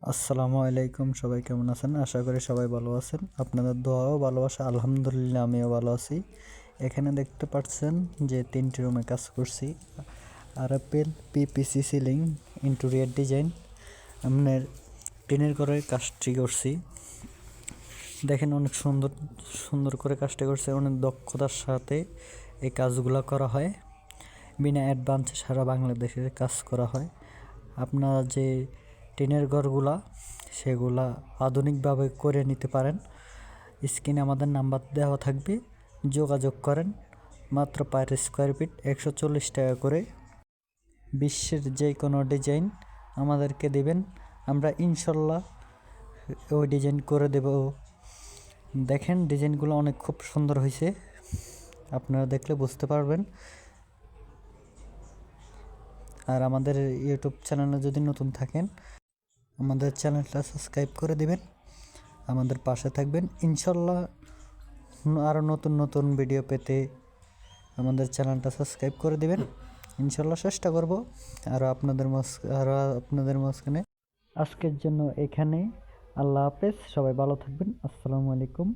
আসসালামু আলাইকুম, সবাই কেমন আছেন? আশা করি সবাই ভালো আছেন। আপনাদের দোয়া ও ভালোবাসা, আলহামদুলিল্লাহ আমিও ভালো আছি। এখানে দেখতে পাচ্ছেন যে 3টি রুমে কাজ করছি। RFL PPC ceiling interior design আপনার টিনের ঘরের কাজটি করছি। দেখেন অনেক সুন্দর সুন্দর করে কাজটা করছে, অনেক দক্ষতার সাথে এই কাজগুলো করা হয়। বিনা অ্যাডভান্সে সারা বাংলাদেশের কাজ করা হয়। আপনারা যে টিনের ঘরগুলা সেগুলা আধুনিকভাবে করে নিতে পারেন। স্ক্রিনে আমাদের নাম্বার দেওয়া থাকবে, যোগাযোগ করেন। মাত্র পার স্কোয়ার ফিট 140 টাকা করে। বিশ্বের যে কোনো ডিজাইন আমাদেরকে দিবেন, আমরা ইনশাল্লাহ ওই ডিজাইন করে দেব। দেখেন ডিজাইনগুলো অনেক খুব সুন্দর হয়েছে, আপনারা দেখলে বুঝতে পারবেন। আর আমাদের ইউটিউব চ্যানেলে যদি নতুন থাকেন, আমাদের চ্যানেলটা সাবস্ক্রাইব করে দিবেন, আমাদের পাশে থাকবেন। ইনশাল্লাহ আরও নতুন নতুন ভিডিও পেতে আমাদের চ্যানেলটা সাবস্ক্রাইব করে দিবেন। ইনশাল্লাহ চেষ্টা করব আপনাদের মাঝখানে। আজকের জন্য এখানে, আল্লাহ হাফেজ, সবাই ভালো থাকবেন। আসসালামু আলাইকুম।